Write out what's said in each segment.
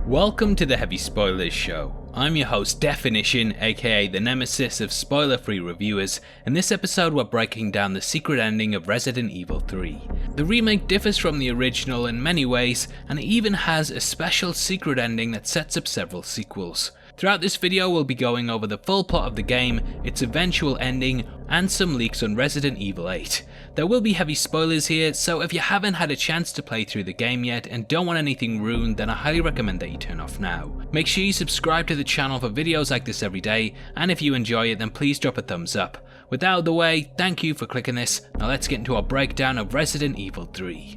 Welcome to the Heavy Spoilers Show. I'm your host Definition, aka the Nemesis of spoiler-free reviewers. In this episode we're breaking down the secret ending of Resident Evil 3. The remake differs from the original in many ways, and it even has a special secret ending that sets up several sequels. Throughout this video we'll be going over the full plot of the game, its eventual ending, and some leaks on Resident Evil 8. There will be heavy spoilers here, so if you haven't had a chance to play through the game yet and don't want anything ruined, then I highly recommend that you turn off now. Make sure you subscribe to the channel for videos like this every day, and if you enjoy it then please drop a thumbs up. With that out of the way, thank you for clicking this. Now let's get into our breakdown of Resident Evil 3.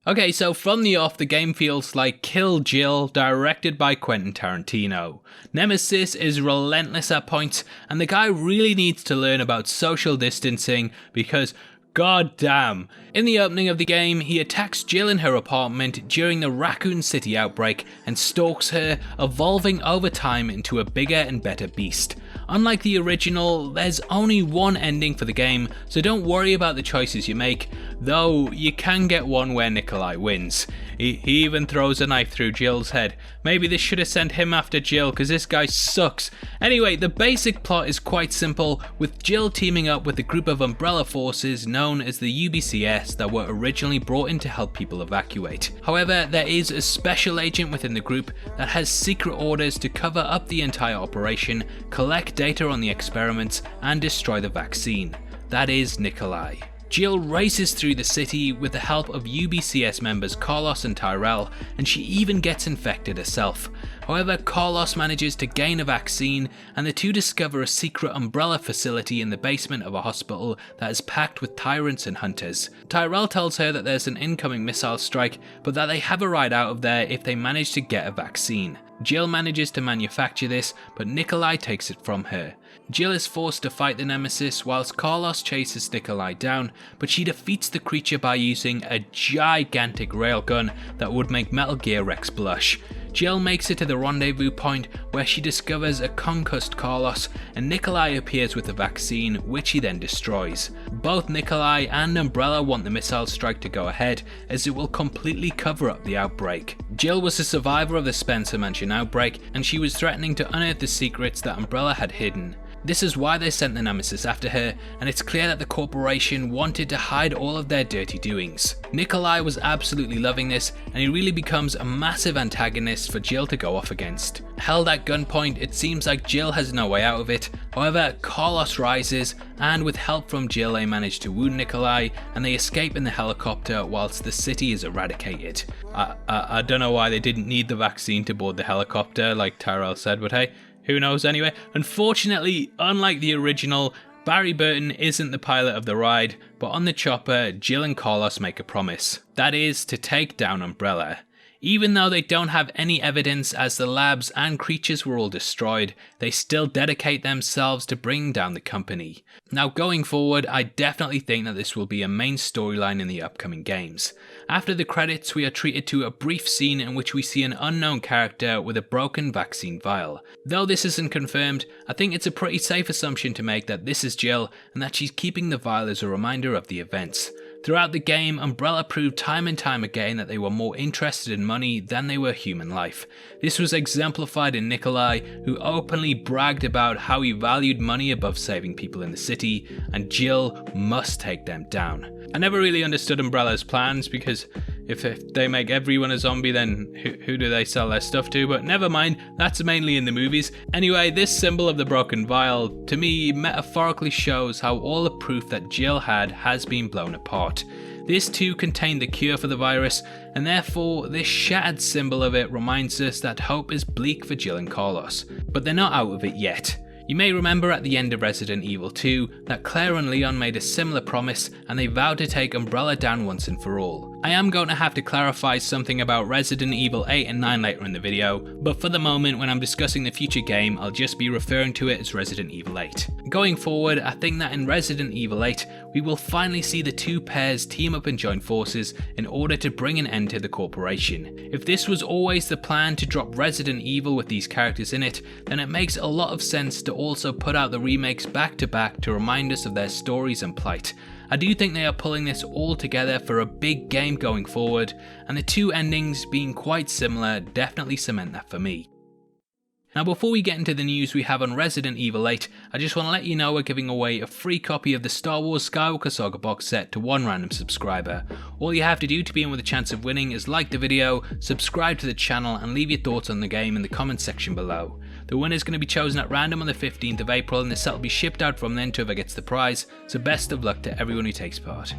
Okay, so from the off, the game feels like Kill Jill, directed by Quentin Tarantino. Nemesis is relentless at points, and the guy really needs to learn about social distancing because god damn. In the opening of the game, he attacks Jill in her apartment during the Racoon City outbreak and stalks her, evolving over time into a bigger and better beast. Unlike the original, there's only one ending for the game, so don't worry about the choices you make, though you can get one where Nicholai wins. He even throws a knife through Jill's head. Maybe they should have sent him after Jill, because this guy sucks. Anyway, the basic plot is quite simple, with Jill teaming up with a group of umbrella forces known as the UBCS that were originally brought in to help people evacuate. However, there is a special agent within the group that has secret orders to cover up the entire operation, collect data on the experiments, and destroy the vaccine. That is Nicholai. Jill races through the city with the help of UBCS members Carlos and Tyrell, and she even gets infected herself. However, Carlos manages to gain a vaccine, and the two discover a secret umbrella facility in the basement of a hospital that is packed with tyrants and hunters. Tyrell tells her that there's an incoming missile strike, but that they have a ride out of there if they manage to get a vaccine. Jill manages to manufacture this, but Nicholai takes it from her. Jill is forced to fight the Nemesis whilst Carlos chases Nicholai down, but she defeats the creature by using a gigantic railgun that would make Metal Gear Rex blush. Jill makes it to the rendezvous point where she discovers a concussed Carlos, and Nicholai appears with the vaccine, which he then destroys. Both Nicholai and Umbrella want the missile strike to go ahead, as it will completely cover up the outbreak. Jill was a survivor of the Spencer Mansion outbreak, and she was threatening to unearth the secrets that Umbrella had hidden. This is why they sent the Nemesis after her, and it's clear that the corporation wanted to hide all of their dirty doings. Nicholai was absolutely loving this, and he really becomes a massive antagonist for Jill to go off against. Held at gunpoint, it seems like Jill has no way out of it. However, Carlos rises, and with help from Jill they manage to wound Nicholai, and they escape in the helicopter whilst the city is eradicated. I don't know why they didn't need the vaccine to board the helicopter like Tyrell said, but hey, who knows anyway. Unfortunately, unlike the original, Barry Burton isn't the pilot of the ride, but on the chopper, Jill and Carlos make a promise. That is, to take down Umbrella. Even though they don't have any evidence as the labs and creatures were all destroyed, they still dedicate themselves to bringing down the company. Now going forward, I definitely think that this will be a main storyline in the upcoming games. After the credits, we are treated to a brief scene in which we see an unknown character with a broken vaccine vial. Though this isn't confirmed, I think it's a pretty safe assumption to make that this is Jill and that she's keeping the vial as a reminder of the events. Throughout the game, Umbrella proved time and time again that they were more interested in money than they were human life. This was exemplified in Nicholai, who openly bragged about how he valued money above saving people in the city, and Jill must take them down. I never really understood Umbrella's plans, because if they make everyone a zombie, then who do they sell their stuff to? But never mind, that's mainly in the movies. Anyway, this symbol of the broken vial, to me, metaphorically shows how all the proof that Jill had has been blown apart. This too contained the cure for the virus, and therefore this shattered symbol of it reminds us that hope is bleak for Jill and Carlos. But they're not out of it yet. You may remember at the end of Resident Evil 2 that Claire and Leon made a similar promise, and they vowed to take Umbrella down once and for all. I am going to have to clarify something about Resident Evil 8 and 9 later in the video, but for the moment when I'm discussing the future game, I'll just be referring to it as Resident Evil 8. Going forward, I think that in Resident Evil 8, we will finally see the two pairs team up and join forces in order to bring an end to the corporation. If this was always the plan to drop Resident Evil with these characters in it, then it makes a lot of sense to also put out the remakes back to back to remind us of their stories and plight. I do think they are pulling this all together for a big game going forward, and the two endings being quite similar definitely cement that for me. Now before we get into the news we have on Resident Evil 8, I just want to let you know we're giving away a free copy of the Star Wars Skywalker Saga box set to one random subscriber. All you have to do to be in with a chance of winning is like the video, subscribe to the channel and leave your thoughts on the game in the comments section below. The winner is going to be chosen at random on the 15th of April and the set will be shipped out from then to whoever gets the prize, so best of luck to everyone who takes part.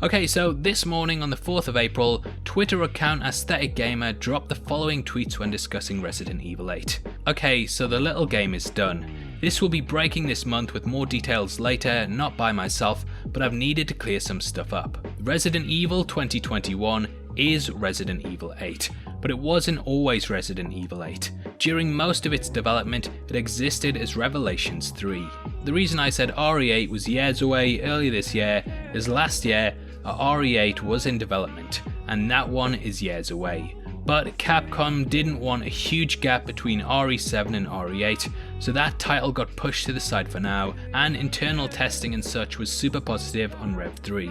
Okay, so this morning on the 4th of April, Twitter account Aesthetic Gamer dropped the following tweets when discussing Resident Evil 8. Okay, so the little game is done. This will be breaking this month with more details later, not by myself, but I've needed to clear some stuff up. Resident Evil 2021 is Resident Evil 8, but it wasn't always Resident Evil 8. During most of its development, it existed as Revelations 3. The reason I said RE8 was years away earlier this year is last year, RE8 was in development, and that one is years away. But Capcom didn't want a huge gap between RE7 and RE8, so that title got pushed to the side for now, and internal testing and such was super positive on Rev 3.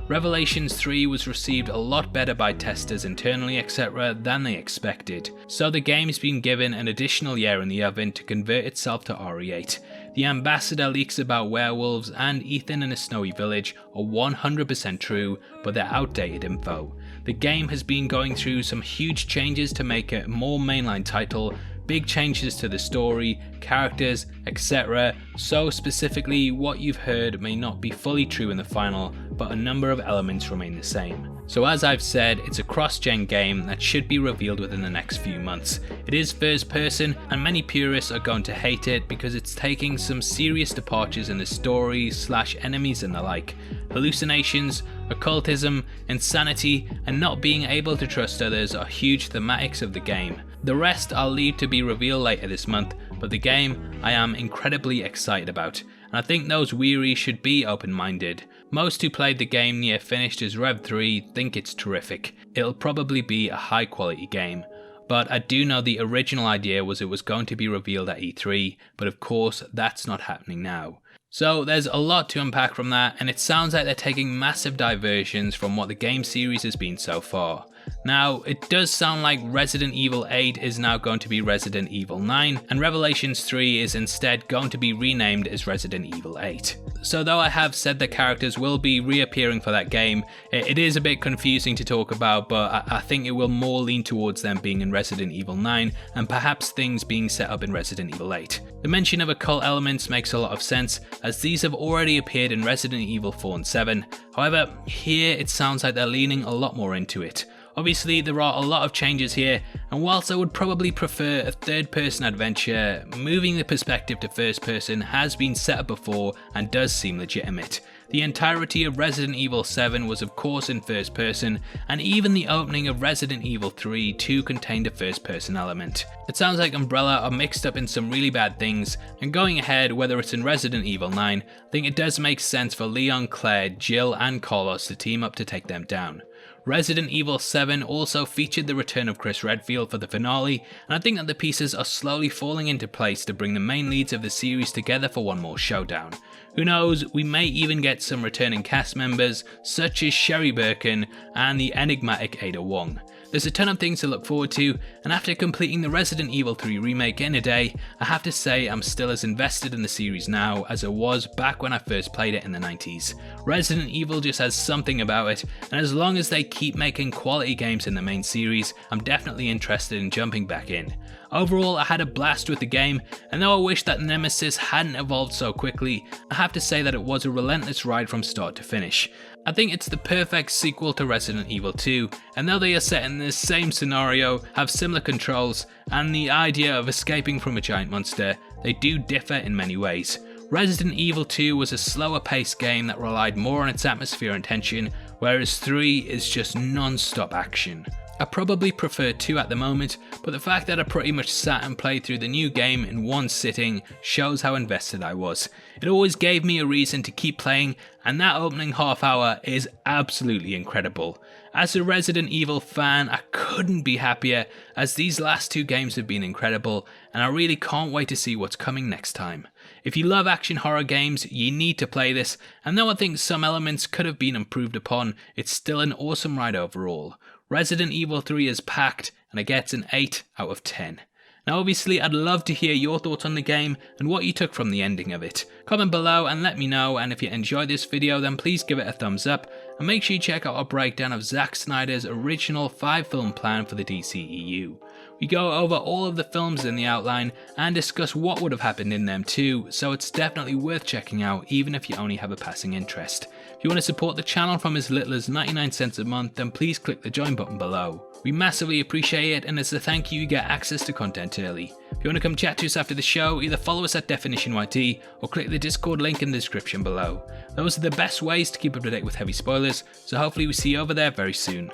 Revelations 3 was received a lot better by testers internally etc. than they expected, so the game's been given an additional year in the oven to convert itself to RE8. The ambassador leaks about werewolves and Ethan in a snowy village are 100% true, but they're outdated info. The game has been going through some huge changes to make it a more mainline title, big changes to the story, characters, etc. So specifically what you've heard may not be fully true in the final, but a number of elements remain the same. So as I've said, it's a cross-gen game that should be revealed within the next few months. It is first person and many purists are going to hate it because it's taking some serious departures in the story / enemies and the like. Hallucinations, occultism, insanity and not being able to trust others are huge thematics of the game. The rest I'll leave to be revealed later this month, but the game I am incredibly excited about, and I think those weary should be open-minded. Most who played the game near finished as Rev 3 think it's terrific. It'll probably be a high quality game. But I do know the original idea was it was going to be revealed at E3, but of course that's not happening now. So there's a lot to unpack from that, and it sounds like they're taking massive diversions from what the game series has been so far. Now, it does sound like Resident Evil 8 is now going to be Resident Evil 9, and Revelations 3 is instead going to be renamed as Resident Evil 8. So though I have said the characters will be reappearing for that game, it is a bit confusing to talk about, but I think it will more lean towards them being in Resident Evil 9, and perhaps things being set up in Resident Evil 8. The mention of occult elements makes a lot of sense, as these have already appeared in Resident Evil 4 and 7, however, here it sounds like they're leaning a lot more into it. Obviously there are a lot of changes here, and whilst I would probably prefer a third-person adventure, moving the perspective to first-person has been set up before and does seem legitimate. The entirety of Resident Evil 7 was of course in first person, and even the opening of Resident Evil 3 too contained a first person element. It sounds like Umbrella are mixed up in some really bad things, and going ahead whether it's in Resident Evil 9, I think it does make sense for Leon, Claire, Jill and Carlos to team up to take them down. Resident Evil 7 also featured the return of Chris Redfield for the finale, and I think that the pieces are slowly falling into place to bring the main leads of the series together for one more showdown. Who knows, we may even get some returning cast members such as Sherry Birkin and the enigmatic Ada Wong. There's a ton of things to look forward to, and after completing the Resident Evil 3 remake in a day, I have to say I'm still as invested in the series now as I was back when I first played it in the 90s. Resident Evil just has something about it, and as long as they keep making quality games in the main series, I'm definitely interested in jumping back in. Overall, I had a blast with the game, and though I wish that Nemesis hadn't evolved so quickly, I have to say that it was a relentless ride from start to finish. I think it's the perfect sequel to Resident Evil 2, and though they are set in the same scenario, have similar controls, and the idea of escaping from a giant monster, they do differ in many ways. Resident Evil 2 was a slower paced game that relied more on its atmosphere and tension, whereas 3 is just non-stop action. I probably prefer 2 at the moment, but the fact that I pretty much sat and played through the new game in one sitting shows how invested I was. It always gave me a reason to keep playing, and that opening half hour is absolutely incredible. As a Resident Evil fan, I couldn't be happier, as these last 2 games have been incredible, and I really can't wait to see what's coming next time. If you love action horror games, you need to play this, and though I think some elements could have been improved upon, it's still an awesome ride overall. Resident Evil 3 is packed, and it gets an 8 out of 10. Now obviously I'd love to hear your thoughts on the game and what you took from the ending of it. Comment below and let me know, and if you enjoyed this video then please give it a thumbs up, and make sure you check out our breakdown of Zack Snyder's original 5-film plan for the DCEU. We go over all of the films in the outline and discuss what would have happened in them too, so it's definitely worth checking out even if you only have a passing interest. If you want to support the channel from as little as 99 cents a month, then please click the join button below. We massively appreciate it, and as a thank you, you get access to content early. If you want to come chat to us after the show, either follow us at DefinitionYT or click the Discord link in the description below. Those are the best ways to keep up to date with heavy spoilers, so hopefully we see you over there very soon.